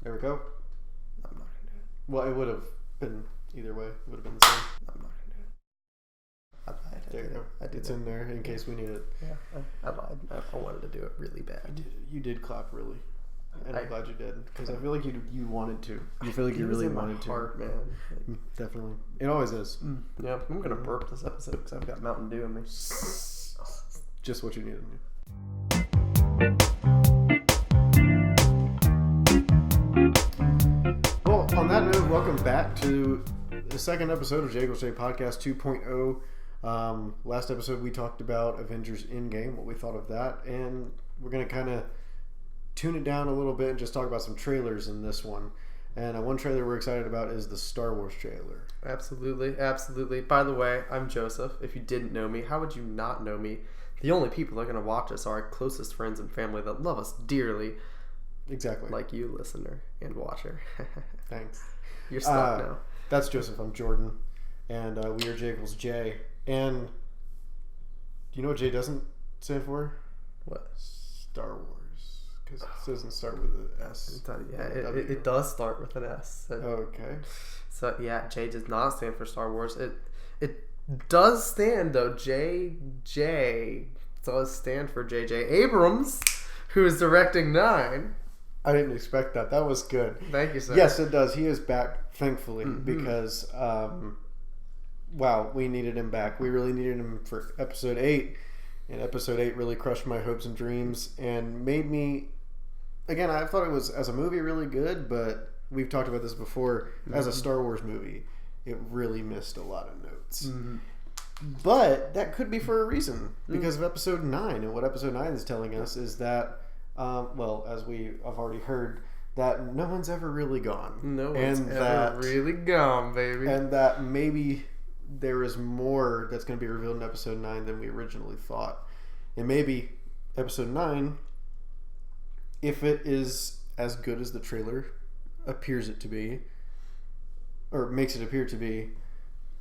There we go. I'm not gonna do it. Well, it would have been either way. It would have been the same. I'm not gonna do it. I lied. There you go. It's in there in case we need it. Yeah, I lied. I wanted to do it really bad. You did clap really. And I'm glad you did. Because I feel like you wanted to. You feel like It you was really in my wanted heart, to. man. Like, Definitely. It always is. yeah, I'm gonna burp this episode because I've got Mountain Dew in me. Just what you needed. Well, on that note, welcome back to the second episode of Jagel J Podcast 2.0. Last episode we talked about Avengers Endgame, what we thought of that, and we're going to kind of tune it down a little bit and just talk about some trailers in this one. And one trailer we're excited about is the Star Wars trailer. Absolutely, absolutely. By the way, I'm Joseph. If you didn't know me, how would you not know me? The only people that are going to watch us are our closest friends and family that love us dearly. Exactly. Like you, listener and watcher. Thanks. You're stuck now. That's Joseph. I'm Jordan. And we are Jagel's J. And do you know what J doesn't stand for? What? Star Wars. Because it doesn't start with an S. Yeah, it does start with an S. Okay. So yeah, J does not stand for Star Wars. It does stand though. J does stand for J.J. Abrams, who is directing 9. I didn't expect that. That was good. Thank you, sir. Yes, it does. He is back, thankfully, because wow, we needed him back. We really needed him for episode 8, and episode 8 really crushed my hopes and dreams and made me. Again, I thought it was, as a movie, really good, but we've talked about this before. As a Star Wars movie, it really missed a lot of notes. But that could be for a reason, because of episode 9. And what episode 9 is telling us is that, well, as we have already heard, that no one's ever really gone. No one's ever really gone, baby. And that maybe there is more that's going to be revealed in episode 9 than we originally thought. And maybe episode 9, if it is as good as the trailer appears it to be, or makes it appear to be,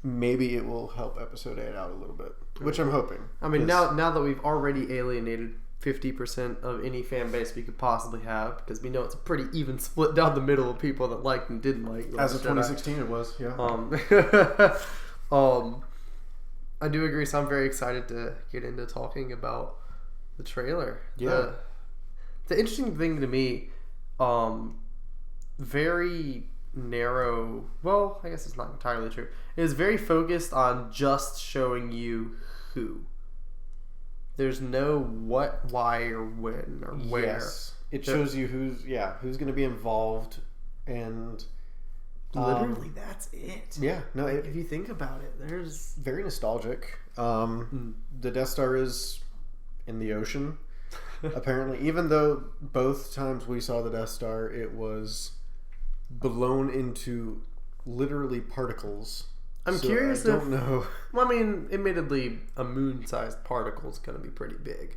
maybe it will help episode 8 out a little bit, which I'm hoping. I mean, now that we've already alienated 50% of any fan base we could possibly have, because we know it's a pretty even split down the middle of people that liked and didn't like. As of 2016, it was, yeah. I do agree, so I'm very excited to get into talking about the trailer. Yeah. The interesting thing to me, very narrow, well, I guess it's not entirely true. It is very focused on just showing you who. There's no what, why, or when, or where. Yes. It shows you who's going to be involved, and literally that's it. Yeah, no, if you think about it, there's very nostalgic. The Death Star is in the ocean, apparently. Even though both times we saw the Death Star, it was blown into literally particles. I'm curious. I don't know. Well, I mean, admittedly, a moon-sized particle is going to be pretty big.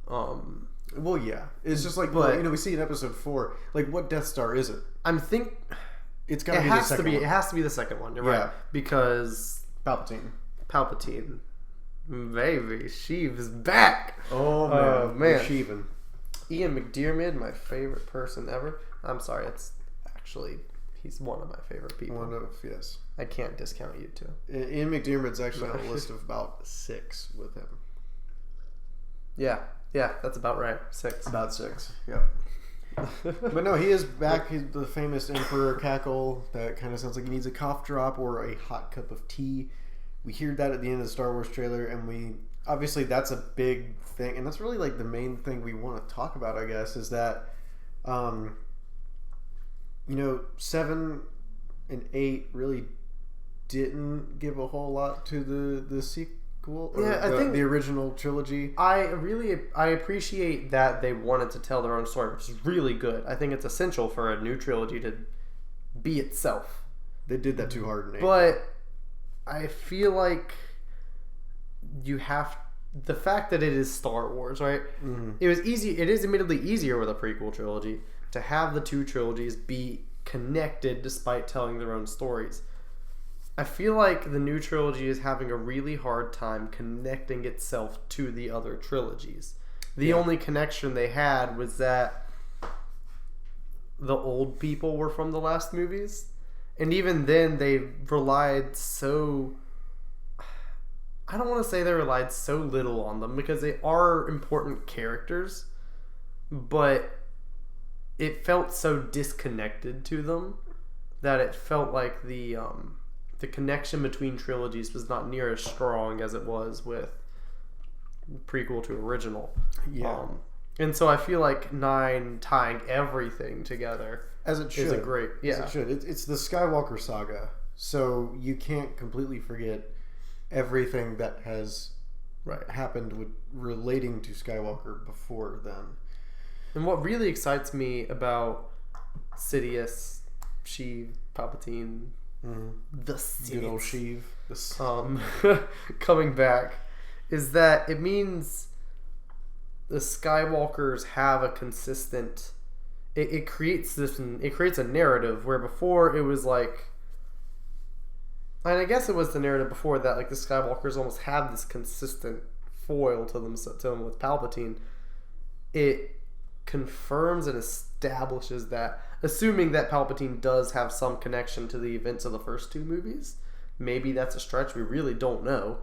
Well, yeah, it's just like, but, we see in episode 4. Like, what Death Star is it? It's got to be the second one. It has to be the second one. You're right, because Palpatine, baby, Sheev's back. Oh man, Sheevin. Ian McDiarmid, my favorite person ever. I'm sorry, he's one of my favorite people. Yes. I can't discount you two. Ian McDiarmid's actually on a list of about 6 with him. Yeah, that's about right. 6. About 6. Yep. But no, he is back. He's the famous Emperor cackle that kind of sounds like he needs a cough drop or a hot cup of tea. We hear that at the end of the Star Wars trailer, and obviously that's a big thing, and that's really like the main thing we want to talk about, I guess, is that 7 and 8 really didn't give a whole lot to the sequel. I think the original trilogy. I appreciate that they wanted to tell their own story, which is really good. I think it's essential for a new trilogy to be itself. They did that too hard in 8. But I feel like the fact that it is Star Wars, right? Mm-hmm. It is admittedly easier with a prequel trilogy to have the two trilogies be connected despite telling their own stories. I feel like the new trilogy is having a really hard time connecting itself to the other trilogies. The only connection they had was that the old people were from the last movies. And even then, they relied so... I don't want to say they relied so little on them, because they are important characters, but it felt so disconnected to them that it felt like the connection between trilogies was not near as strong as it was with prequel to original. Yeah. And so I feel like 9 tying everything together as it should. Is a great, yeah. As it should. It's the Skywalker saga, so you can't completely forget everything that has happened with relating to Skywalker before then. And what really excites me about Sidious, Sheev, Palpatine, the Sidious, good old Sheev, coming back, is that it means the Skywalkers have a consistent. It creates a narrative where before it was like. And I guess it was the narrative before that, like the Skywalkers almost have this consistent foil to them with Palpatine. It confirms and establishes that, assuming that Palpatine does have some connection to the events of the first 2 movies. Maybe that's a stretch. We really don't know.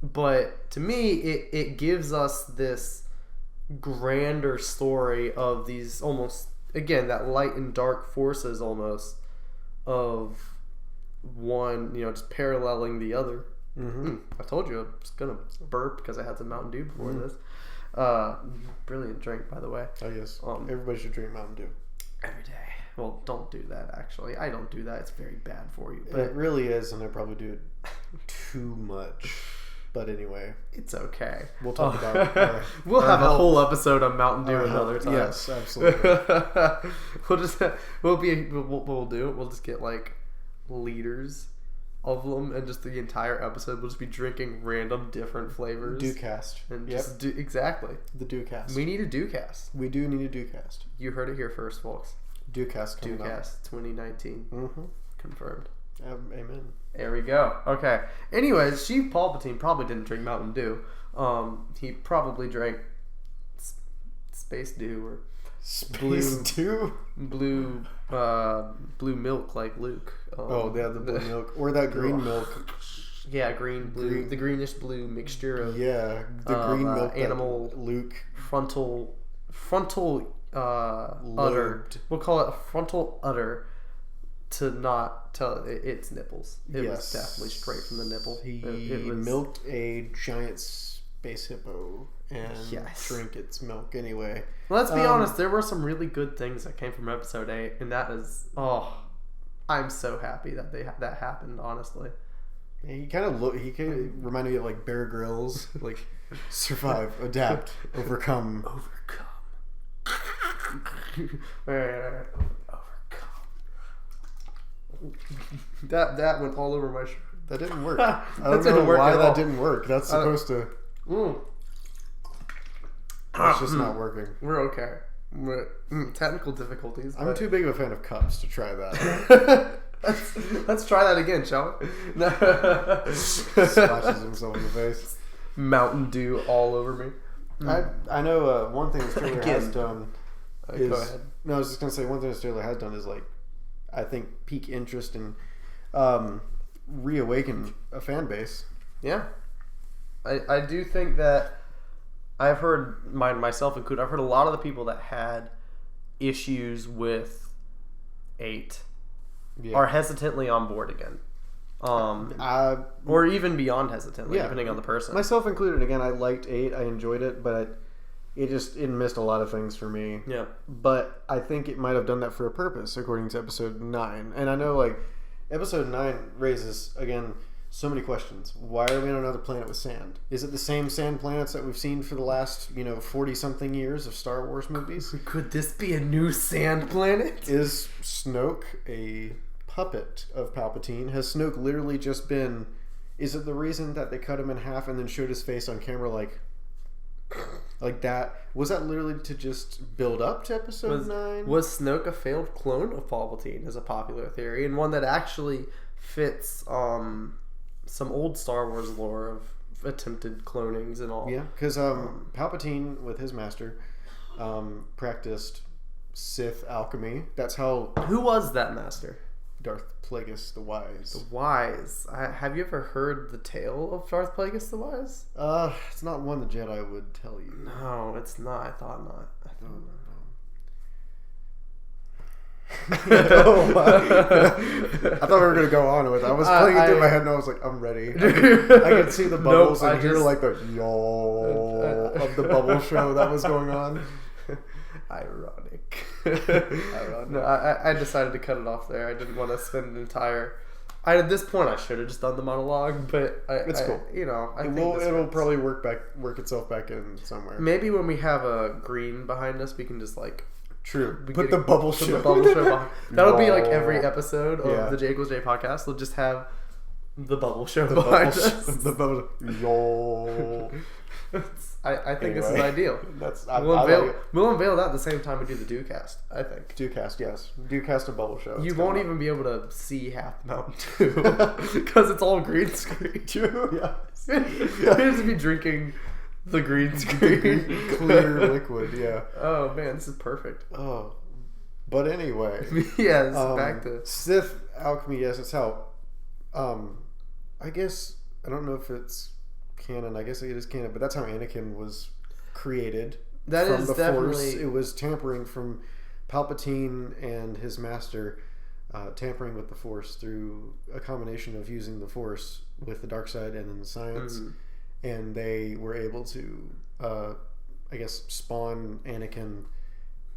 But to me, it gives us this grander story of these almost, again, that light and dark forces almost of one, just paralleling the other. I told you I was gonna burp because I had some Mountain Dew before this. Brilliant drink, by the way. Oh yes, everybody should drink Mountain Dew every day. Well, don't do that. Actually, I don't do that. It's very bad for you. But it really is, and I probably do it too much. But anyway, it's okay. We'll talk about. We'll have a whole episode on Mountain Dew another time. Yes, absolutely. We'll just get like liters of them, and just the entire episode we'll just be drinking random different flavors. Dewcast. And just exactly. The Dewcast. We need a Dewcast. We do need a Dewcast. You heard it here first, folks. Dewcast coming up. Dewcast 2019. Confirmed. Amen. There we go. Okay. Anyways, Sheev Palpatine probably didn't drink Mountain Dew. He probably drank Space Dew or blue milk like Luke. The blue milk or that green milk. Yeah, blue, the greenish blue mixture of the green milk animal Luke frontal udder. We'll call it a frontal udder to not tell its nipples. It was definitely straight from the nipple. He milked a giant space hippo and drank its milk anyway. Well, let's be honest, there were some really good things that came from episode 8, and that is, I'm so happy that that happened, honestly. He kind of reminded me of like Bear Grylls, like survive, adapt, overcome. That went all over my shirt. That didn't work. I don't know why that didn't work. That's supposed to. It's just not working. We're okay. Technical difficulties. I'm too big of a fan of cups to try that. Let's try that again, shall we? Splashes himself in the face. Mountain Dew all over me. I know one thing this trailer has done is... Go ahead. No, I was just going to say one thing this trailer has done is, like, I think pique interest and reawaken a fan base. Yeah. I do think that I've heard, myself included, I've heard a lot of the people that had issues with 8 are hesitantly on board again. Or even beyond hesitantly, depending on the person. Myself included. Again, I liked 8. I enjoyed it, but it missed a lot of things for me. Yeah. But I think it might have done that for a purpose, according to episode 9. And I know, like, episode 9 raises, again, so many questions. Why are we on another planet with sand? Is it the same sand planets that we've seen for the last, 40-something years of Star Wars movies? Could this be a new sand planet? Is Snoke a puppet of Palpatine? Has Snoke literally just been... Is it the reason that they cut him in half and then showed his face on camera like that? Was that literally to just build up to episode 9? Was Snoke a failed clone of Palpatine, is a popular theory, and one that actually fits some old Star Wars lore of attempted clonings and all. Yeah, because Palpatine, with his master, practiced Sith alchemy. That's how Who was that master? Darth Plagueis the Wise. The Wise. Have you ever heard the tale of Darth Plagueis the Wise? It's not one the Jedi would tell you. No, it's not. I thought not. Oh, wow. I thought we were going to go on with it. I was playing it through my head and I was like, I'm ready. I could see the bubbles and hear like the yaw of the bubble show that was going on. Ironic. No, I decided to cut it off there. I didn't want to spend an entire... at this point, I should have just done the monologue, but it's cool. I think it'll probably work itself back in somewhere. Maybe when we have a green behind us, we can just like... True. Put the bubble show behind. That'll be like every episode of the J Equals J podcast. We'll just have the bubble show behind us. The bubble show. I think this is ideal. We'll unveil that at the same time we do the Dewcast, I think. Dewcast, yes. Dewcast and bubble show. You won't even be able to see half the Mountain Dew because it's all green screen. True, yes. You'll just be drinking the green screen. Clear liquid, yeah. Oh, man, this is perfect. Oh. But anyway. Yes, back to... Sith alchemy, yes, it's how... I guess... I don't know if it's canon. I guess it is canon, but that's how Anakin was created. That from is the definitely... Force. It was tampering from Palpatine and his master, tampering with the Force through a combination of using the Force with the dark side and then the science. Mm-hmm. And they were able to, I guess, spawn Anakin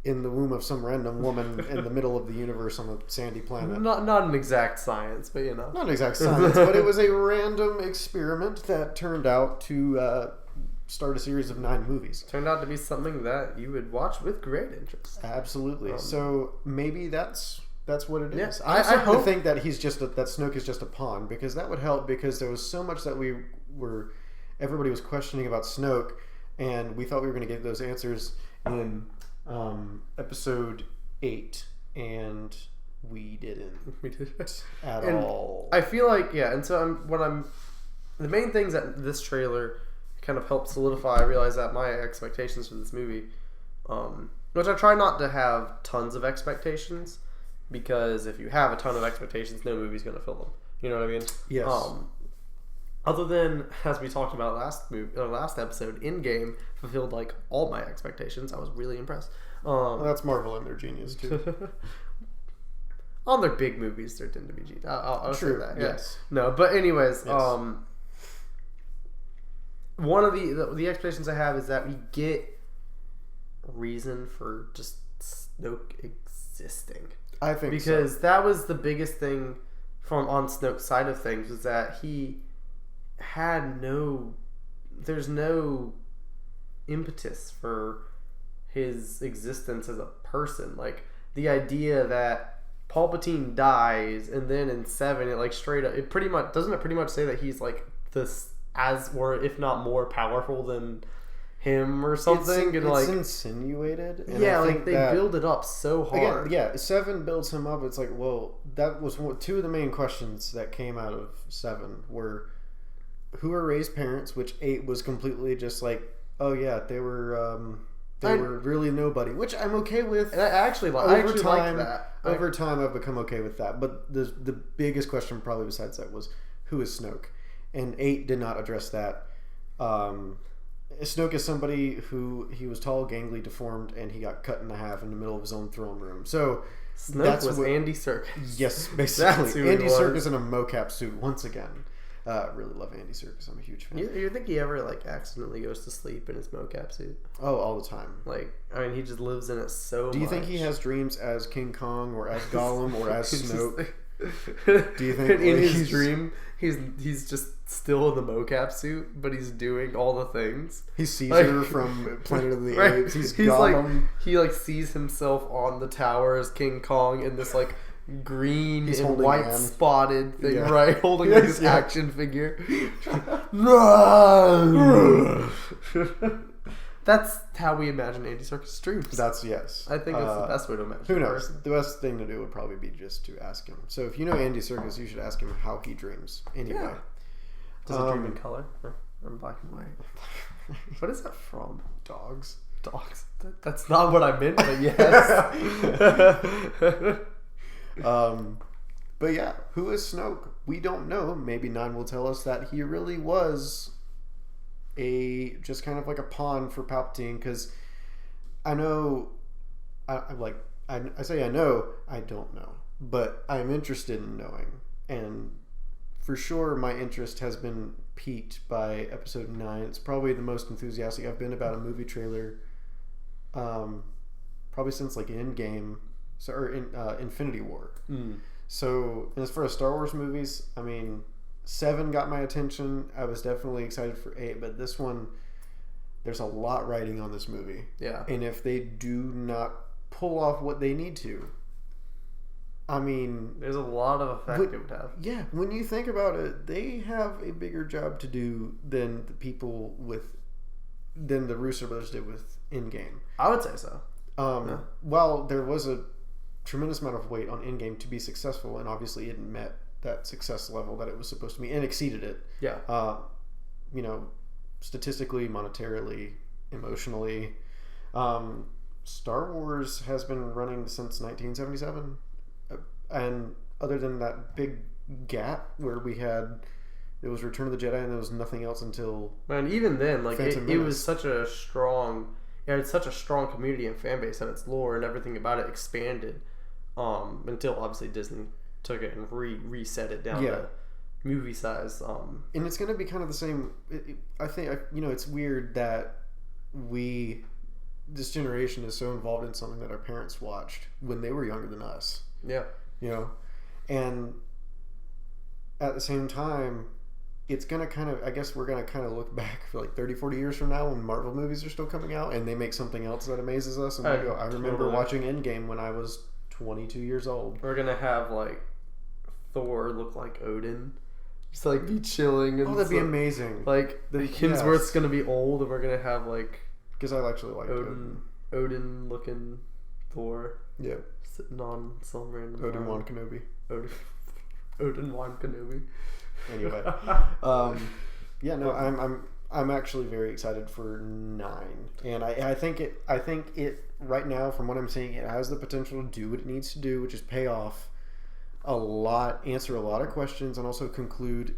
in the womb of some random woman in the middle of the universe on a sandy planet. Not an exact science, but you know. Not an exact science, but it was a random experiment that turned out to start a series of 9 movies. Turned out to be something that you would watch with great interest. Absolutely. So maybe that's what it is. Yeah, I hope... think that that Snoke is just a pawn, because that would help, because there was so much that everybody was questioning about Snoke, and we thought we were going to get those answers in episode 8, and we didn't. We didn't at all. I feel like, and so the main things that this trailer kind of helped solidify, I realized that my expectations for this movie, which I try not to have tons of expectations, because if you have a ton of expectations, no movie's going to fill them. You know what I mean? Yes. Other than, as we talked about last episode, Endgame fulfilled like all my expectations. I was really impressed. Well, that's Marvel and their genius too. On their big movies, there tend to be genius. I'll say that. Yeah. Yes. No, but anyways, yes. One of the expectations I have is that we get reason for just Snoke existing. I think because that was the biggest thing on Snoke's side of things, was that he had there's no impetus for his existence as a person. Like, the idea that Palpatine dies and then in 7 it like straight up, it pretty much say that he's like this or if not more powerful than him or something. It's insinuated. And I think they build it up so hard. Again, 7 builds him up. It's like, well, that was two of the main questions that came out of 7 were, who are Rey's parents? Which 8 was completely just like, oh yeah, they were really nobody, which I'm okay with. And I actually like that. Over time, I've become okay with that. But the biggest question, probably besides that, was, who is Snoke? And 8 did not address that. Snoke is somebody who, he was tall, gangly, deformed, and he got cut in half in the middle of his own throne room. So Snoke was Andy Serkis. Yes, basically. Andy Serkis in a mocap suit once again. Really love Andy Serkis. I'm a huge fan. You think he ever like accidentally goes to sleep in his mocap suit? Oh, all the time. Like, I mean, he just lives in it so much. Do you think he has dreams as King Kong or as Gollum or as Snoke? Do you think in his dream he's just still in the mocap suit, but he's doing all the things? He's Caesar from Planet of the Apes. He's Gollum. Like, he like sees himself on the tower as King Kong in this like green and white spotted thing, right? Holding this action figure. That's how we imagine Andy Serkis' dreams. Yes. I think that's the best way to imagine. Who knows? The best thing to do would probably be just to ask him. So if you know Andy Serkis, you should ask him how he dreams. Anyway. Yeah. Does he dream in color or in black and white? What is that from? Dogs. Dogs. That's not what I meant, but yes. But yeah, who is Snoke? We don't know. Maybe 9 will tell us that he really was just kind of like a pawn for Palpatine, because I know, I say I know, I don't know, but I'm interested in knowing, and for sure my interest has been piqued by Episode 9. It's probably the most enthusiastic I've been about a movie trailer, probably since like Endgame, or Infinity War. So as far as Star Wars movies, I mean, 7 got my attention. I was definitely excited for 8, but this one, there's a lot riding on this movie. Yeah. And if they do not pull off what they need to, I mean, there's a lot of effect it would have. Yeah, when you think about it, they have a bigger job to do than the Russo brothers did with Endgame. I would say so. While there was a tremendous amount of weight on Endgame to be successful, and obviously it met that success level that it was supposed to be and exceeded it. Yeah. Statistically, monetarily, emotionally. Star Wars has been running since 1977. And other than that big gap where it was Return of the Jedi and there was nothing else until... And even then, like, it was such a strong... It had such a strong community and fan base, and its lore and everything about it expanded until obviously Disney took it and reset it down to movie size. And it's going to be kind of the same. I think it's weird that this generation is so involved in something that our parents watched when they were younger than us. Yeah, and at the same time, it's going to kind of, I guess we're going to kind of look back for like 30, 40 years from now when Marvel movies are still coming out and they make something else that amazes us. And I remember watching Endgame when I was 22 years old. We're going to have like Thor look like Odin. Just like be chilling. And that'd be amazing. Like Hemsworth's going to be old and we're going to have like... Because I actually like Odin looking Thor. Yeah. Sitting on some random... Obi-Wan Kenobi. Obi-Wan Kenobi. Anyway, I'm actually very excited for 9, and I think it right now, from what I'm seeing, it has the potential to do what it needs to do, which is pay off a lot, answer a lot of questions, and also conclude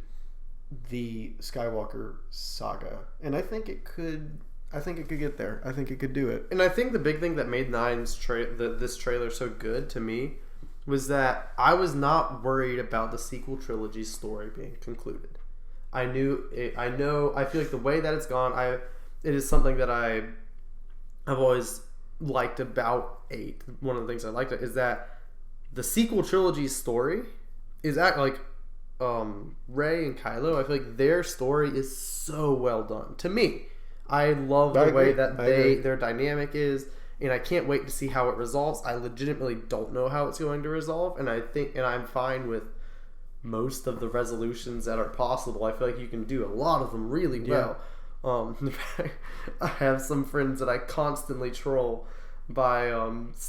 the Skywalker saga. And I think it could get there. I think it could do it. And I think the big thing that made this trailer so good to me was that I was not worried about the sequel trilogy's story being concluded. I feel like the way that it's gone, it is something that I've always liked about 8. One of the things I liked is that the sequel trilogy's story is like Rey and Kylo. I feel like their story is so well done. To me, I love the way that their dynamic is. And I can't wait to see how it resolves. I legitimately don't know how it's going to resolve. And I'm fine with most of the resolutions that are possible. I feel like you can do a lot of them really well. I have some friends that I constantly troll by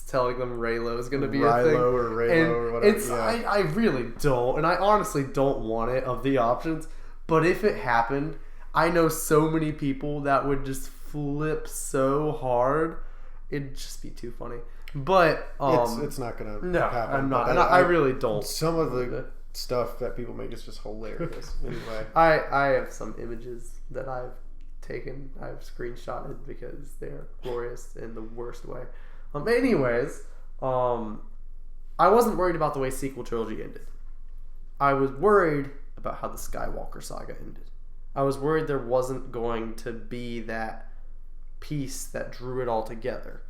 telling them Reylo is going to be a thing. Or Reylo or whatever. I really don't. And I honestly don't want it of the options. But if it happened, I know so many people that would just flip so hard. It'd just be too funny. But it's not gonna happen. I'm not. And I really don't. Some of the stuff that people make is just hilarious. Anyway, I have some images that I've screenshotted because they're glorious in the worst way. Anyways, I wasn't worried about the way sequel trilogy ended. I was worried about how the Skywalker saga ended. I was worried there wasn't going to be that piece that drew it all together,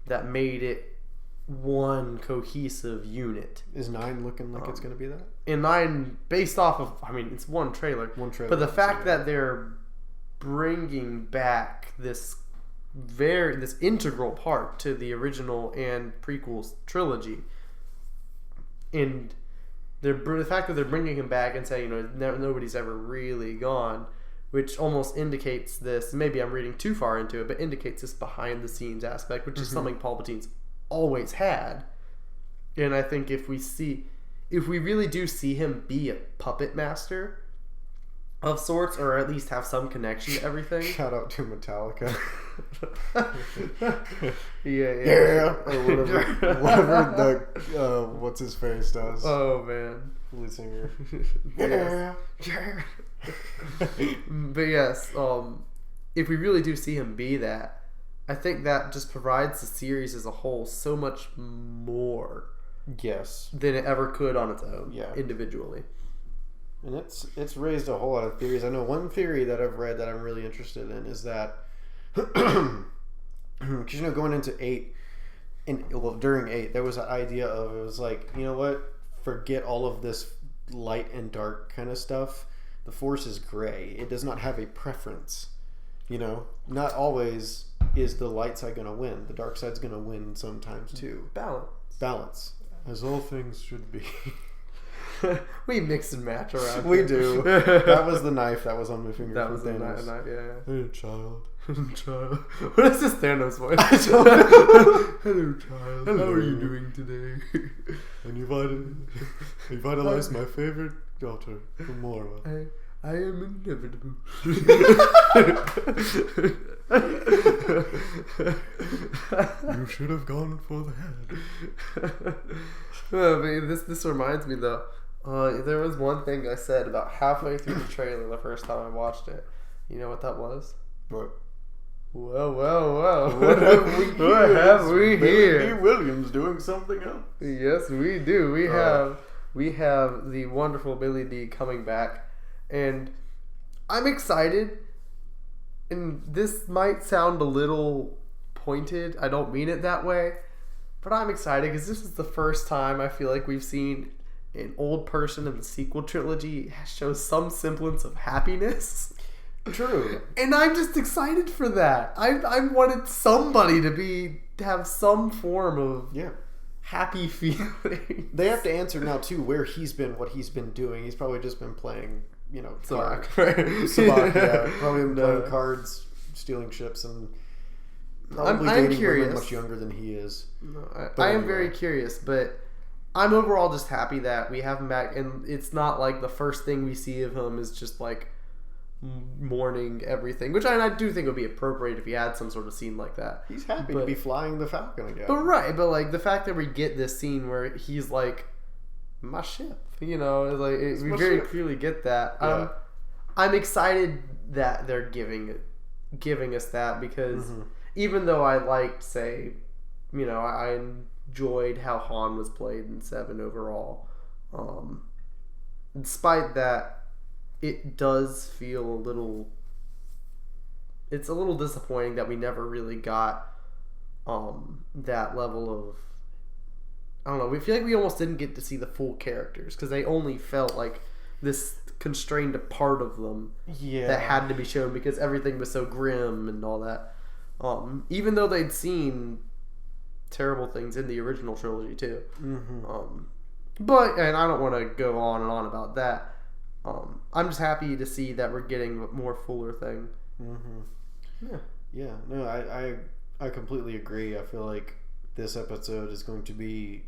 that made it one cohesive unit. Is 9 looking like it's going to be that? And 9, based off of, it's one trailer. But the fact that they're bringing back this integral part to the original and prequel trilogy, and the fact that they're bringing him back and saying, nobody's ever really gone, which almost indicates this, maybe I'm reading too far into it, but indicates this behind the scenes aspect, which is something Palpatine's always had. And I think if we really do see him be a puppet master of sorts, or at least have some connection to everything. Shout out to Metallica. Yeah. Or whatever the what's his face does. Oh man, lead singer. Yeah. But yes, if we really do see him be that, I think that just provides the series as a whole so much more. Yes. Than it ever could on its own. Yeah. Individually. And it's raised a whole lot of theories. I know one theory that I've read that I'm really interested in is that, because going into 8, during 8, there was an idea of, it was like, you know what, forget all of this light and dark kind of stuff. The Force is gray. It does not have a preference. Not always is the light side going to win. The dark side's going to win sometimes too. Balance. As all things should be. We mix and match around. We do. That was the knife that was on my finger. That was the knife, yeah. Hey, child. Child. What is this Thanos voice? Hello, child. Hello. How are you doing today? And you vitalized my favorite daughter, Gamora. I am inevitable. You should have gone for the head. Well, this reminds me though. There was one thing I said about halfway through the trailer the first time I watched it. You know what that was? What? Whoa. What have we here? Billy Dee Williams doing something else. Yes, we do. We have the wonderful Billy Dee coming back. And I'm excited, and this might sound a little pointed. I don't mean it that way, but I'm excited because this is the first time I feel like we've seen an old person in the sequel trilogy show some semblance of happiness. True. And I'm just excited for that. I wanted somebody to have some form of happy feeling. They have to answer now too where he's been, what he's been doing. He's probably just been playing, Sabacc. Probably been playing cards, stealing ships, and probably I'm dating curious. women much younger than he is. I am very curious, but I'm overall just happy that we have him back, and it's not like the first thing we see of him is just like mourning everything, which I do think would be appropriate if he had some sort of scene like that. He's happy to be flying the Falcon again. But like the fact that we get this scene where he's like, my ship, we very clearly get that. Yeah. I'm excited that they're giving us that, because even though I liked, say, I enjoyed how Han was played in 7 overall, despite that, it does feel a little disappointing that we never really got that level of, I don't know, we feel like we almost didn't get to see the full characters because they only felt like this constrained part of them that had to be shown because everything was so grim and all that, even though they'd seen terrible things in the original trilogy too. But, and I don't want to go on and on about that. I'm just happy to see that we're getting a more fuller thing. No, I completely agree. I feel like this episode is going to be,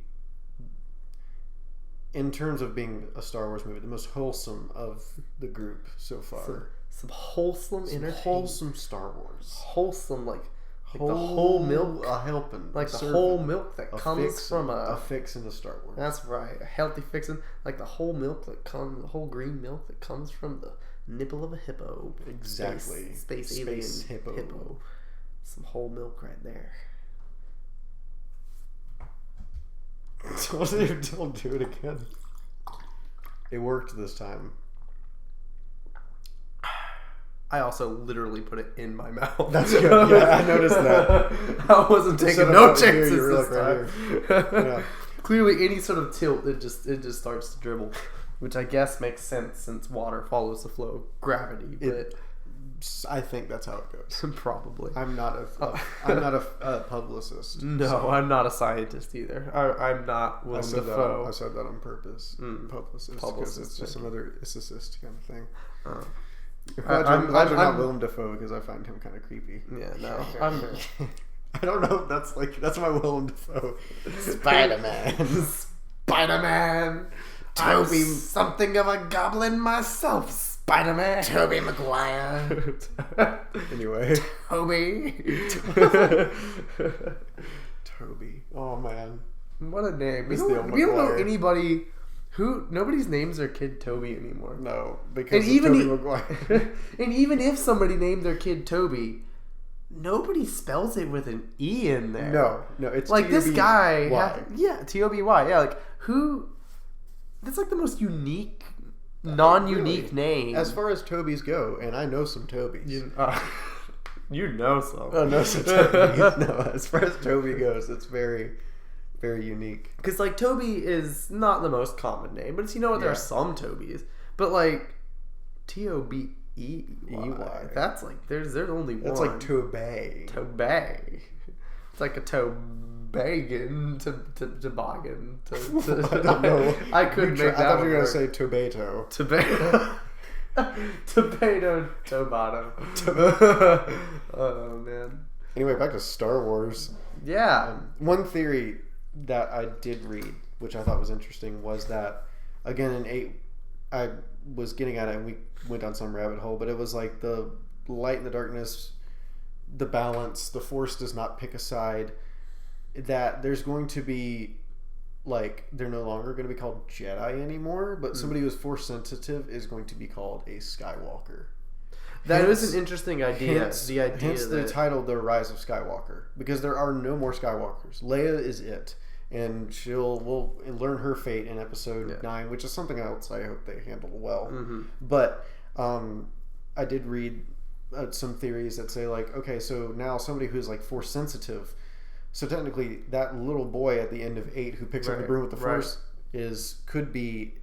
in terms of being a Star Wars movie, the most wholesome of the group so far. Some wholesome entertainment. Wholesome Star Wars. Wholesome, like the whole milk, a helping, like the whole milk that comes from a fix in the Star Wars. That's right, a healthy fixin', like the whole milk the whole green milk that comes from the nipple of a hippo. Exactly, space alien hippo. Some whole milk right there. Don't do it again. It worked this time. I also literally put it in my mouth. That's good. Yeah, I noticed that. I wasn't taking no chances this time. Right. Clearly, any sort of tilt, it just starts to dribble, which I guess makes sense since water follows the flow of gravity. But I think that's how it goes. Probably. I'm not a publicist. No, so. I'm not a scientist either. I'm not Willem Dafoe. I said that on purpose. Publicist, because it's just another assist kind of thing. I'm not Willem Dafoe because I find him kind of creepy. Yeah, no. I don't know if that's my Willem Dafoe. Spider-Man. I'm something of a goblin myself, Spider-Man. Tobey Maguire. Anyway. Toby. Oh, man. What a name. We It's the don't old know Maguire. anybody who... Nobody's names their kid Toby anymore. No, because And of Tobey Maguire. And even if somebody named their kid Toby, nobody spells it with an E in there. No, it's like this guy. T-O-B-Y. Toby. Yeah, like who? That's like the most unique, non-unique name. As far as Tobies go, and I know some Tobies. You know so. Oh, no, some Tobies. No, as far as Toby goes, it's very, very unique. Because like Toby is not the most common name, but it's, you know what? There are some Tobys, but like Toby. E-Y. That's like there's only one. That's like Tobey. Tobey. It's like a toboggan. Toboggan. I don't know. I couldn't make that. I thought you were work. gonna say Tobato. Tomato. Tomato. Oh man. Anyway, back to Star Wars. Yeah. One theory that I did read, which I thought was interesting, was that again in 8, I was getting at it, and we went down some rabbit hole, but it was like the light and the darkness, the balance, the Force does not pick a side, that there's going to be, like, they're no longer going to be called Jedi anymore, but somebody who's Force sensitive is going to be called a Skywalker. That is an interesting idea. Hence that the title, The Rise of Skywalker, because there are no more Skywalkers. Leia is it. And we'll learn her fate in episode 9, which is something else I hope they handle well. Mm-hmm. But I did read some theories that say, like, okay, so now somebody who's like Force sensitive, so technically that little boy at the end of 8 who picks up the broom with the Force could be,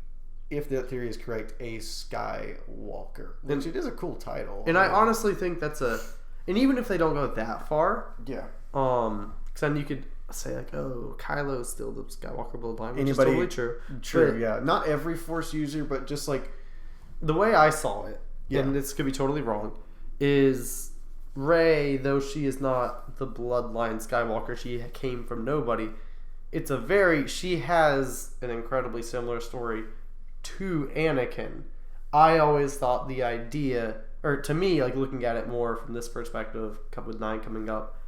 if that theory is correct, a Skywalker, which it is a cool title. And I honestly think that's and even if they don't go that far, because then you could say like, oh, Kylo's still the Skywalker bloodline, which is totally true. True, but yeah. Not every Force user, but just like the way I saw it, and this could be totally wrong, is Rey, though she is not the bloodline Skywalker, she came from nobody. She has an incredibly similar story to Anakin. I always thought the idea, or to me, like looking at it more from this perspective, with 9 coming up,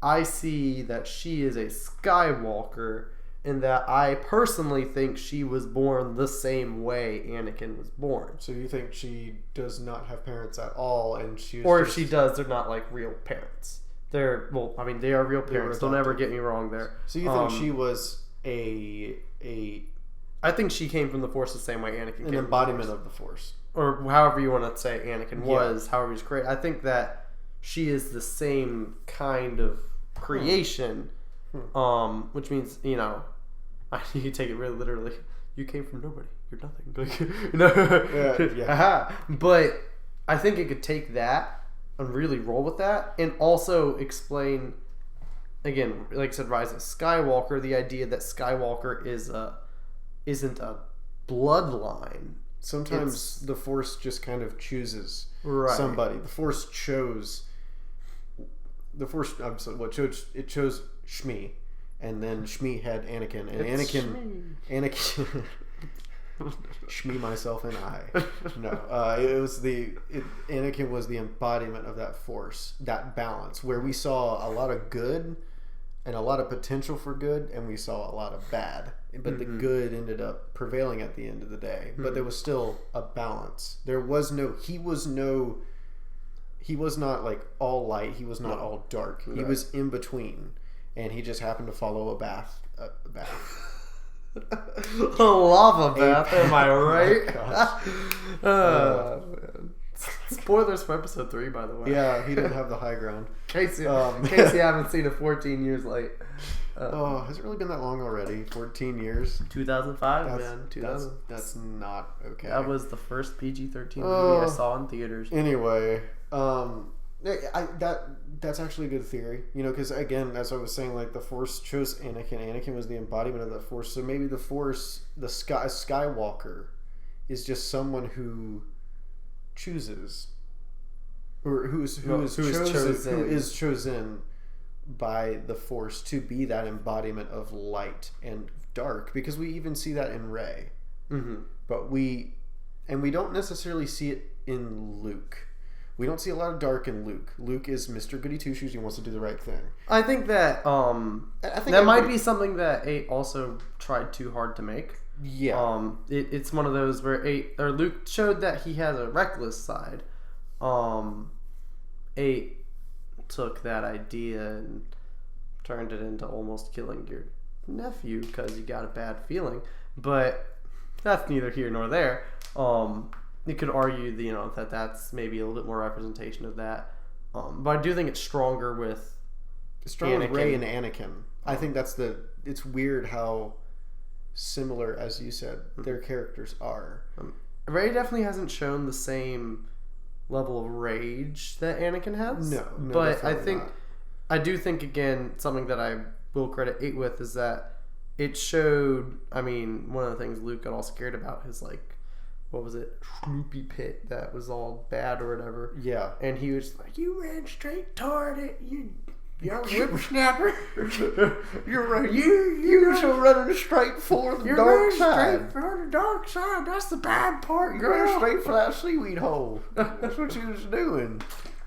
I see that she is a Skywalker, and that I personally think she was born the same way Anakin was born. So you think she does not have parents at all, and if she does, they're not like real parents. They are real parents. Don't ever get me wrong there. So you think she was a I think she came from the Force the same way Anakin came. An embodiment of the Force, or however you want to say Anakin was. However he was created. I think that she is the same kind of creation, which means, you know, you can take it really literally. You came from nobody. You're nothing. But I think it could take that and really roll with that, and also explain, again, like I said, Rise of Skywalker, the idea that Skywalker isn't a bloodline. Sometimes the Force just kind of chooses somebody. The Force chose. The Force, it chose Shmi, and then Shmi had Anakin, and Anakin, Shmi, myself, and I. No, Anakin was the embodiment of that Force, that balance, where we saw a lot of good and a lot of potential for good, and we saw a lot of bad. But the good ended up prevailing at the end of the day. But there was still a balance. There was he was not like all light. He was not all dark. He was in between, and he just happened to follow a bath. A lava bath. Am I right? Oh, spoilers for episode 3, by the way. Yeah, he didn't have the high ground. In case you haven't seen it 14 years late. Has it really been that long already? 14 years? 2005, man. 2000. That's not okay. That was the first PG-13 movie I saw in theaters. Anyway, that's actually a good theory. You know, because again, as I was saying, like the Force chose Anakin. Anakin was the embodiment of the Force. So maybe the Force, Skywalker, is just someone who chooses, or who is chosen by the Force to be that embodiment of light and dark, because we even see that in Rey. But we and we don't necessarily see it in Luke. We don't see a lot of dark in Luke. Luke is Mr. Goody Two Shoes. He wants to do the right thing. I think that I think that might be something that 8 also tried too hard to make. Yeah. It's one of those where Luke showed that he has a reckless side. 8 took that idea and turned it into almost killing your nephew because you got a bad feeling. But that's neither here nor there. You could argue that that's maybe a little bit more representation of that. But I do think it's stronger with Rey and Anakin. I think it's weird how similar, as you said, their characters are. Rey definitely hasn't shown the same level of rage that Anakin has. No, but I do think, again, something that I will credit 8 with is that it showed, one of the things Luke got all scared about is what was it? Snoopy Pit that was all bad or whatever. Yeah. And he was like, "You ran straight toward it, you young whippersnapper. You're right. You were running straight for the dark side. Straight for the dark side. That's the bad part. You're running straight for that seaweed hole. That's what you was doing."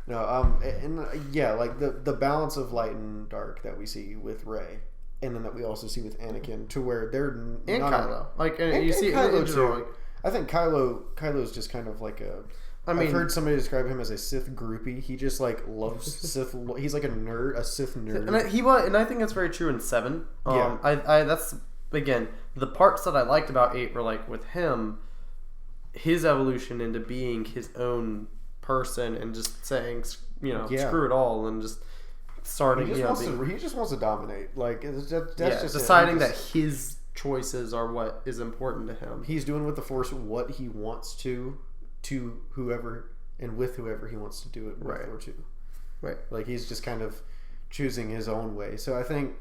No, the balance of light and dark that we see with Rey, and then that we also see with Anakin, to where they're and Kylo. You see Kylo too. I think Kylo's just kind of like a. I've heard somebody describe him as a Sith groupie. He just loves Sith. He's like a nerd, a Sith nerd. And I think that's very true in 7. Yeah. That's again the parts that I liked about 8 were with him, his evolution into being his own person and just saying screw it all and just starting. He just wants to dominate. Just deciding that his choices are what is important to him. He's doing with the Force what he wants to whoever and with whoever he wants to do it with or to. Right. He's just kind of choosing his own way. So I think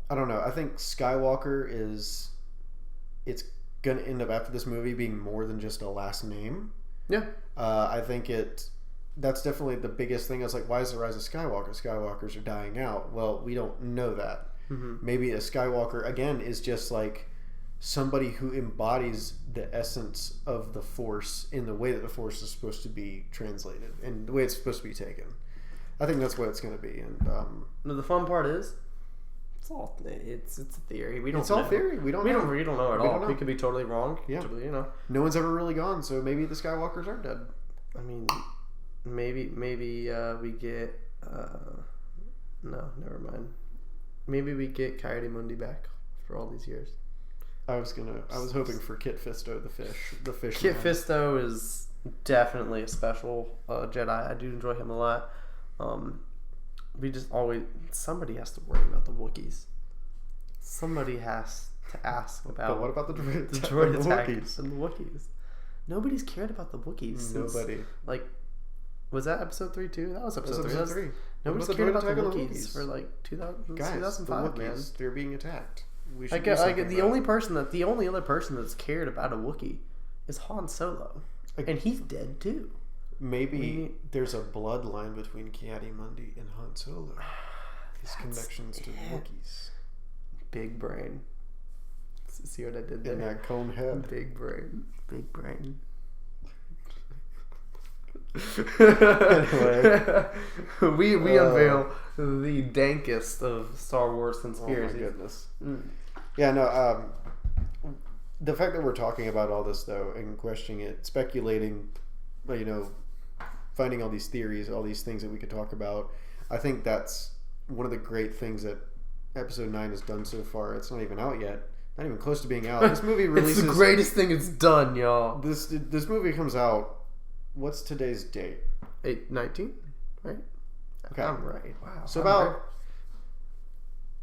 Skywalker it's going to end up after this movie being more than just a last name. Yeah. I think that's definitely the biggest thing. I was like, why is the rise of Skywalker? Skywalkers are dying out. Well, we don't know that. Mm-hmm. Maybe a Skywalker, again, is just somebody who embodies the essence of the Force in the way that the Force is supposed to be translated and the way it's supposed to be taken. I think that's what it's going to be. And the fun part is, it's a theory. We don't. It's all theory. We don't know at all. We could be totally wrong. Yeah. No one's ever really gone, so maybe the Skywalkers are dead. Maybe we get. No, never mind. Maybe we get Coyote Mundi back for all these years. I was hoping for Kit Fisto, the fish. Kit Fisto is definitely a special Jedi. I do enjoy him a lot. Somebody has to worry about the Wookiees. Somebody has to ask about. But what about the droid attackers and the Wookiees? Nobody's cared about the Wookiees since. Nobody. Was that episode 3 too? That was episode 3. Nobody's about cared about the Wookiees for 2005, the Wookiees, man. They're being attacked. The only other person that's cared about a Wookiee is Han Solo, and he's dead too. Maybe there's a bloodline between Ki-Adi-Mundi and Han Solo. His connections to the Wookiees. Big brain. See what I did there? In that cone head. Big brain. Anyway, we unveil the dankest of Star Wars conspiracies. Oh my goodness. Yeah, no. The fact that we're talking about all this though and questioning it, speculating, finding all these theories, all these things that we could talk about, I think that's one of the great things that Episode 9 has done so far. It's not even out yet. Not even close to being out. This movie releases. It's the greatest thing it's done, y'all. This movie comes out. What's today's date? 8/19, right? Okay, I'm right. Wow. So about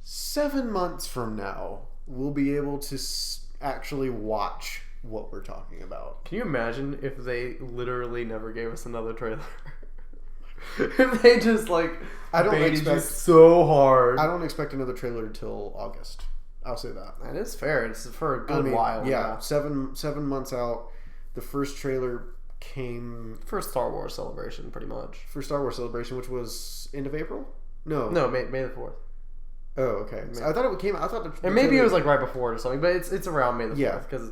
7 months from now, we'll be able to actually watch what we're talking about. Can you imagine if they literally never gave us another trailer? If they just I don't expect so hard. I don't expect another trailer until August. I'll say that. That is fair. It's for a good while. Yeah, now. 7 months out. The first trailer came for Star Wars Celebration, pretty much. For Star Wars Celebration, which was end of April? No, May the 4th. Oh, okay. So I thought it came. I thought and maybe it was like right before it or something, but it's around May the 4th because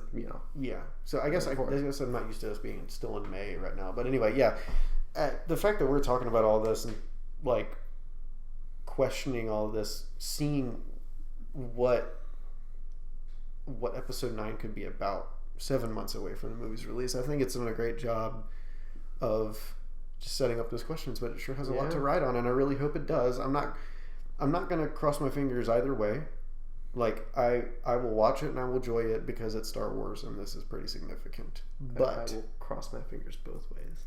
Yeah. So I guess I'm not used to us being still in May right now, but anyway, yeah. The fact that we're talking about all this and like questioning all this, seeing what episode 9 could be about 7 months away from the movie's release, I think it's done a great job of just setting up those questions, but it sure has a lot to write on, and I really hope it does. I'm not gonna cross my fingers either way. Like I will watch it and I will enjoy it because it's Star Wars and this is pretty significant. But I will cross my fingers both ways.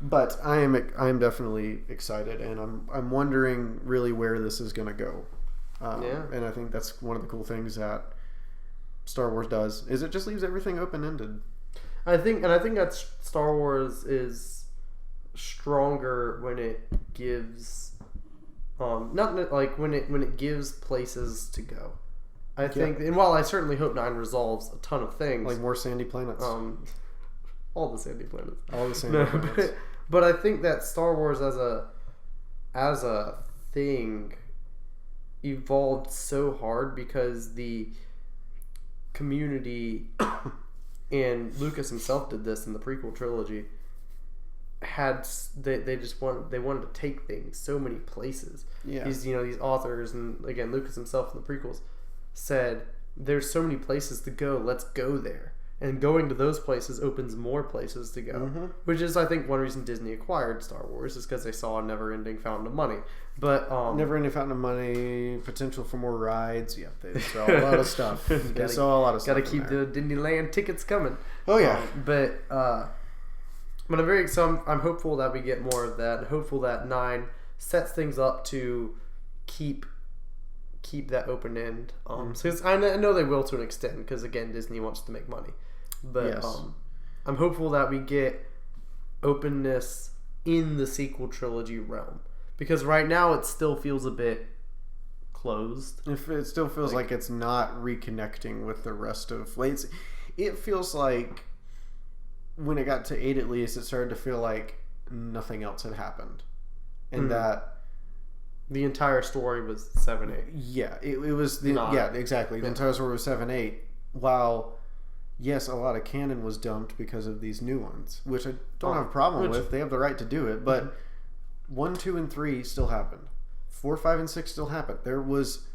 But I am definitely excited, and I'm wondering really where this is going to go. And I think that's one of the cool things that Star Wars does is it just leaves everything open ended. I think that Star Wars is stronger when it gives, not like when it gives places to go. I think, and while I certainly hope 9 resolves a ton of things, like more sandy planets, all the sandy planets, planets. But I think that Star Wars as a thing evolved so hard because the community and Lucas himself did this in the prequel trilogy. They wanted to take things so many places. Yeah. These authors and again Lucas himself in the prequels said there's so many places to go. Let's go there. And going to those places opens more places to go, which is, I think, one reason Disney acquired Star Wars is because they saw a never-ending fountain of money. But never-ending fountain of money, potential for more rides. Yeah, they saw a lot of stuff. They saw a lot of stuff. Got to keep the Disneyland tickets coming. Oh yeah, but I'm hopeful that we get more of that. Hopeful that 9 sets things up to keep that open end. Because I know they will to an extent. Because again, Disney wants to make money. But I'm hopeful that we get openness in the sequel trilogy realm. Because right now it still feels a bit closed. It still feels like it's not reconnecting with the rest of... It feels like when it got to 8 at least, it started to feel like nothing else had happened. And that... The entire story was 7-8. Yeah, it was... exactly. The entire story was 7-8. While... Yes, a lot of canon was dumped because of these new ones, which I don't have a problem with. They have the right to do it, but 1, 2, and 3 still happened. 4, 5, and 6 still happened. There was...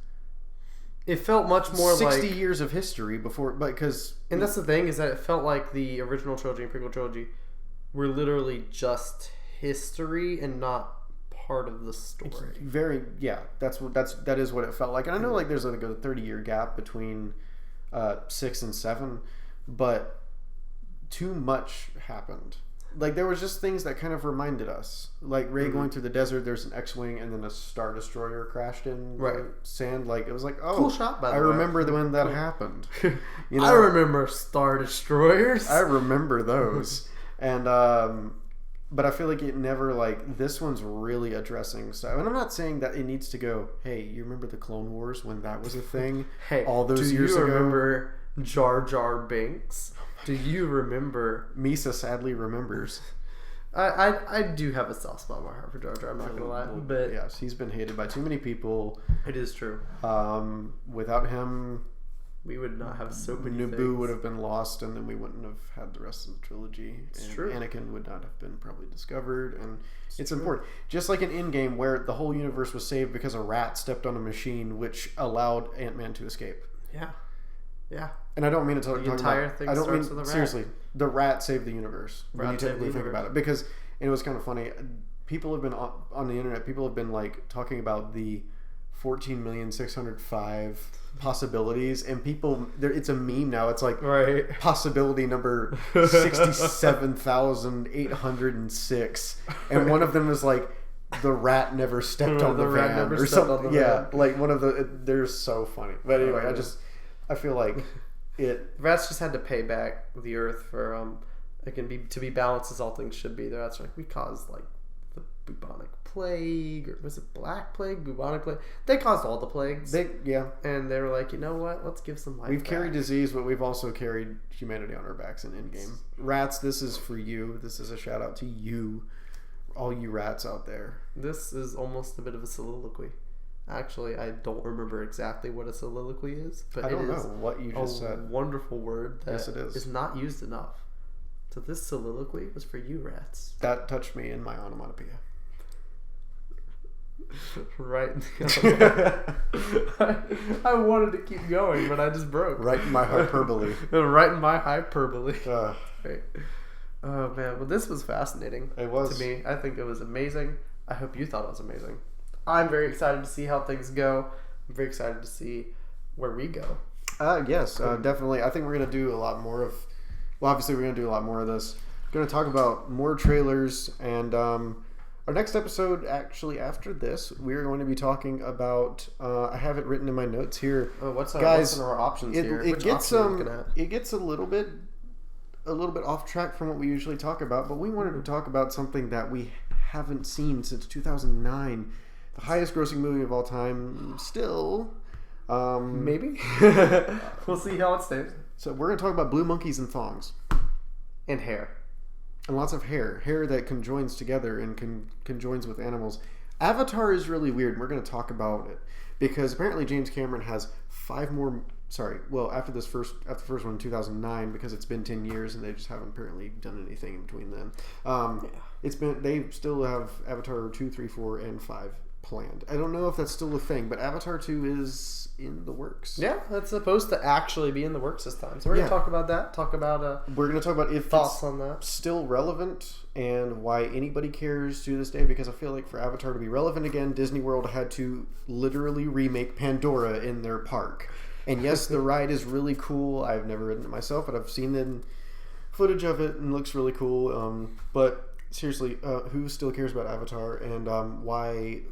It felt much more 60 years of history before... because and that's the thing, is that it felt like the original trilogy and prequel trilogy were literally just history and not part of the story. That is what it felt like. And I know there's a 30-year gap between 6 and 7, but too much happened. There was just things that kind of reminded us. Like Rey going through the desert, there's an X-Wing, and then a Star Destroyer crashed in the sand. It was oh, cool shot, by the way. I remember when that happened. I remember Star Destroyers. I remember those. And but I feel like it never this one's really addressing stuff. And I'm not saying that it needs to go, hey, you remember the Clone Wars when that was a thing? Hey, all those years ago? Do you remember Jar Jar Binks? Do you remember? Misa sadly remembers. I do have a soft spot in my heart for Jar Jar, I'm not going to lie. But yes, he's been hated by too many people. It is true. Without him... We would not have so many Naboo things. would have been lost, and then we wouldn't have had the rest of the trilogy. It's and true. Anakin would not have been probably discovered, and it's important. Just like in Endgame, where the whole universe was saved because a rat stepped on a machine, which allowed Ant-Man to escape. Yeah. Yeah. And I don't mean to talk the entire about... thing I don't starts mean, with a rat. Seriously, the rat saved the universe. When you typically think about it. Because it was kind of funny. People have been on the internet, people have been talking about the 14,605 possibilities, and it's a meme now. It's possibility number 67,806, and one of them is the rat never stepped on the van or something. One of the... They're so funny. But anyway, I feel like it... Rats just had to pay back the Earth for to be balanced as all things should be. The rats we caused the bubonic plague, or was it black plague, bubonic plague? They caused all the plagues. And they were you know what? Let's give some life. We've carried disease, but we've also carried humanity on our backs in Endgame. Rats, this is for you. This is a shout out to you, all you rats out there. This is almost a bit of a soliloquy. Actually, I don't remember exactly what a soliloquy is, but I don't know what you just said. A wonderful word that yes, it is not used enough. So this soliloquy was for you, rats. That touched me in my onomatopoeia. Right. I wanted to keep going, but I just broke. Right in my hyperbole. Right in my hyperbole. Right. Oh man, well this was fascinating. It was to me. I think it was amazing. I hope you thought it was amazing. I'm very excited to see how things go. I'm very excited to see where we go. Yes, definitely. I think we're going to do a lot more of... Well, obviously we're going to do a lot more of this. We're going to talk about more trailers. And our next episode, actually after this, we're going to be talking about... I have it written in my notes here. Oh, what's in our options here? It gets a little bit off track from what we usually talk about. But we wanted to talk about something that we haven't seen since 2009. The highest grossing movie of all time, still. Maybe. We'll see how it stays. So we're going to talk about blue monkeys and thongs. And hair. And lots of hair. Hair that conjoins together and conjoins with animals. Avatar is really weird. We're going to talk about it. Because apparently James Cameron has 5 more... Sorry, well, after the first one in 2009, because it's been 10 years and they just haven't apparently done anything in between then. They still have Avatar 2, 3, 4, and 5 planned. I don't know if that's still a thing, but Avatar 2 is in the works. Yeah, that's supposed to actually be in the works this time. So we're going to talk about that. We're going to talk about if thoughts on that. Still relevant and why anybody cares to this day, because I feel like for Avatar to be relevant again, Disney World had to literally remake Pandora in their park. And yes, the ride is really cool. I've never ridden it myself, but I've seen the footage of it and it looks really cool. But seriously, who still cares about Avatar and why...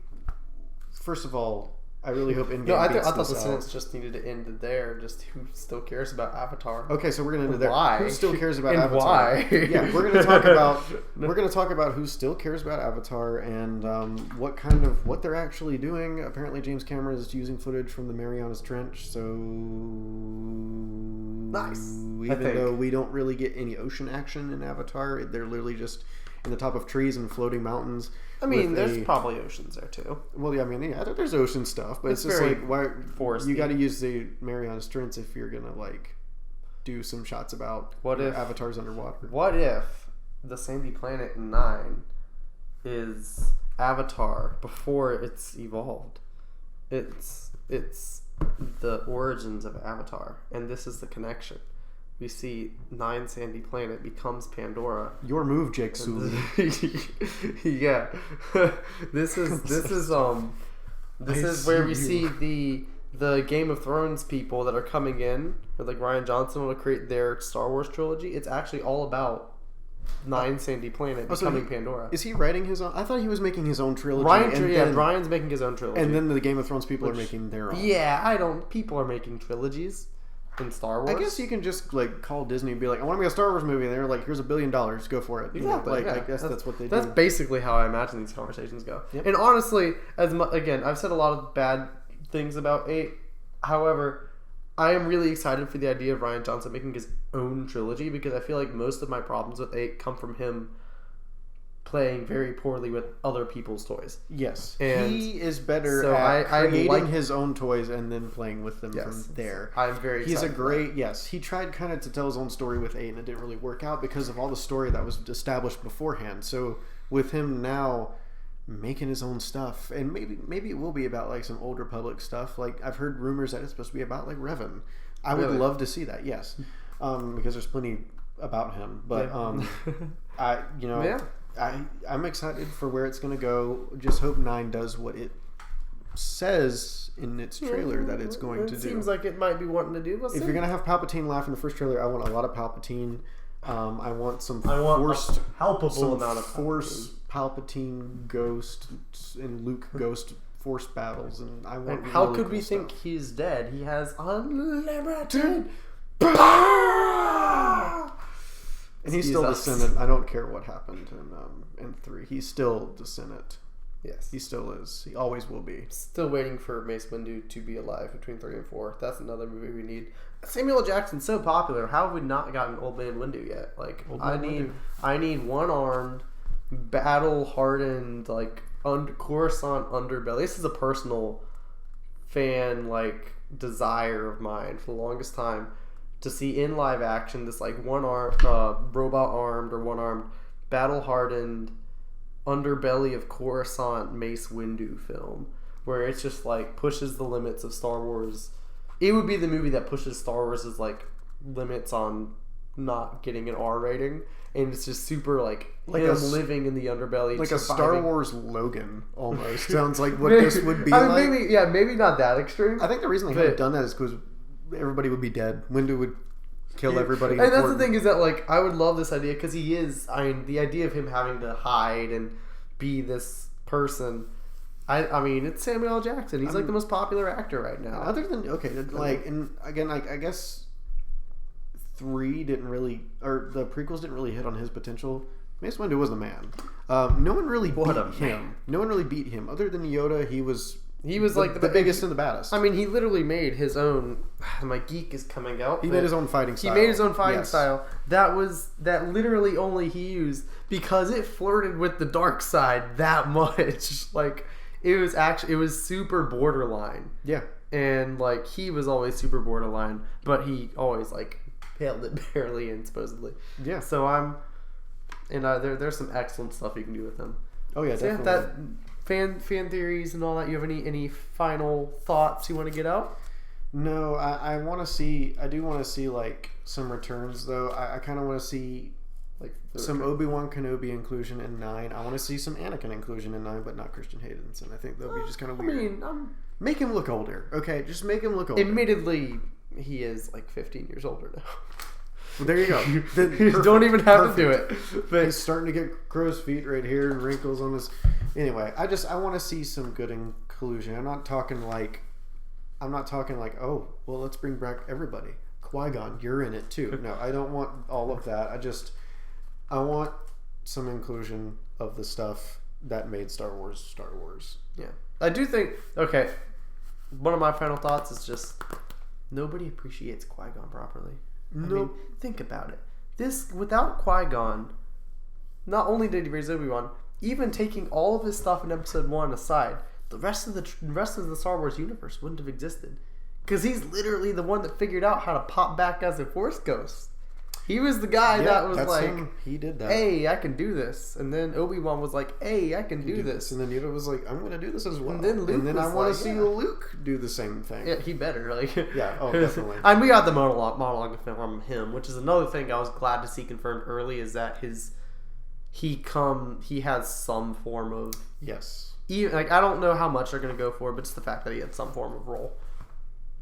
First of all, I really hope Endgame I beats thought this the out. sentence just needed to end there. Just who still cares about Avatar? Okay, so we're gonna end it there. Why? Who still cares about and Avatar? Why? Yeah, we're gonna talk about who still cares about Avatar and what they're actually doing. Apparently, James Cameron is using footage from the Marianas Trench. So nice. Even though we don't really get any ocean action in Avatar, they're literally just in the top of trees and floating mountains. I mean, there's probably oceans there too. Well, yeah, I mean, yeah, there's ocean stuff, but it's just like why foresty. You got to use the Marianas Trench if you're gonna like do some shots about Avatar's underwater. What if the Sandy Planet 9 is Avatar before it's evolved? It's the origins of Avatar, and this is the connection. We see 9 Sandy Planet becomes Pandora. Your move, Jake Sully. Yeah. This is where we see the Game of Thrones people that are coming in, or like Rian Johnson will create their Star Wars trilogy. It's actually all about 9 Sandy Planet becoming Pandora. Is he writing his own? I thought he was making his own trilogy. Ryan's making his own trilogy. And then the Game of Thrones people are making their own. Yeah, people are making trilogies. In Star Wars, I guess you can just like call Disney and be like, "I want to make a Star Wars movie," and they're like, "Here's $1 billion, go for it." Exactly. I guess that's what they do. That's basically how I imagine these conversations go. Yep. And honestly, again, I've said a lot of bad things about 8. However, I am really excited for the idea of Rian Johnson making his own trilogy because I feel like most of my problems with 8 come from him playing very poorly with other people's toys. Yes. And he is better at creating his own toys and then playing with them from there. I'm very excited. He's a great, he tried kind of to tell his own story with 8 and it didn't really work out because of all the story that was established beforehand. So with him now making his own stuff, and maybe it will be about like some Old Republic stuff. Like I've heard rumors that it's supposed to be about like Revan. I would love to see that, yes. Because there's plenty about him. But I'm excited for where it's going to go. Just hope 9 does what it says in its trailer that it's going to do. It seems like it might be wanting to do. If you're going to have Palpatine laugh in the first trailer, I want a lot of Palpatine. I want some force Palpatine ghost and Luke ghost force battles, and I want. And how really could cool we stuff. think he's dead? He has unlimited power. And he's still the Senate. I don't care what happened in 3. He's still the Senate. Yes. He still is. He always will be. Still waiting for Mace Windu to be alive between 3 and 4. That's another movie we need. Samuel L. Jackson's so popular. How have we not gotten Old Man Windu yet? Like, I need one-armed, battle-hardened, like, Coruscant underbelly. This is a personal fan like desire of mine for the longest time to see in live action this like robot armed or one armed battle hardened underbelly of Coruscant Mace Windu film where it's just like pushes the limits of Star Wars. It would be the movie that pushes Star Wars' like limits on not getting an R rating, and it's just super like him living in the underbelly, like surviving. A Star Wars Logan almost sounds like what this would be. I mean, maybe not that extreme. I think the reason they haven't done that is because everybody would be dead. Windu would kill everybody. And that's the thing is that like I would love this idea because he is. I mean, the idea of him having to hide and be this person. I mean, it's Samuel L. Jackson. He's like the most popular actor right now. Other than and again, I guess 3 didn't really, or the prequels didn't really hit on his potential. Mace Windu was the man. No one really beat him. No one really beat him. Other than Yoda, he was like the biggest and the baddest. I mean, he literally made his own. My geek is coming out. He made his own fighting style. He made his own fighting style. That literally only he used because it flirted with the dark side that much. Like it was super borderline. Yeah. And like he was always super borderline, but he always like held it barely and supposedly. Yeah. So there's some excellent stuff you can do with him. Oh yeah, so definitely. Fan theories and all that. You have any final thoughts you want to get out? No, I want to see. I do want to see like some returns though. I kind of want to see like some Obi-Wan Kenobi inclusion in 9. I want to see some Anakin inclusion in 9, but not Christian Haydenson. I think that'll be just kind of weird. I mean, make him look older. Okay, just make him look older. Admittedly, he is like 15 years older now. Well, there you go. You don't even have to do it. But he's starting to get crow's feet right here and wrinkles on his. Anyway, I want to see some good inclusion. I'm not talking like, oh, well, let's bring back everybody. Qui-Gon, you're in it too. No, I don't want all of that. I want some inclusion of the stuff that made Star Wars Star Wars. Yeah, I do think. Okay, one of my final thoughts is just nobody appreciates Qui-Gon properly. I mean, think about it. This without Qui-Gon, not only did he raise Obi-Wan, even taking all of his stuff in Episode 1 aside, the rest of the Star Wars universe wouldn't have existed. Because he's literally the one that figured out how to pop back as a Force ghost. He was the guy that was like, him. He did that. Hey, I can do this. And then Obi-Wan was like, hey, I can do this. And then Yoda was like, I'm going to do this as well. And then Luke I want to see Luke do the same thing. Yeah, he better. Yeah, oh, definitely. And we got the monologue from him, which is another thing I was glad to see confirmed early, is that he has some form of... Yes. I don't know how much they're going to go for, but it's the fact that he had some form of role.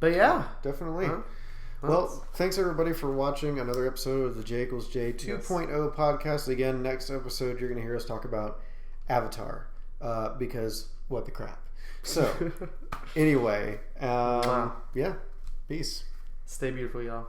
But yeah. Definitely. Well, thanks everybody for watching another episode of the J equals J 2.0 podcast. Again, next episode you're going to hear us talk about Avatar because what the crap. So, anyway, yeah, peace. Stay beautiful, y'all.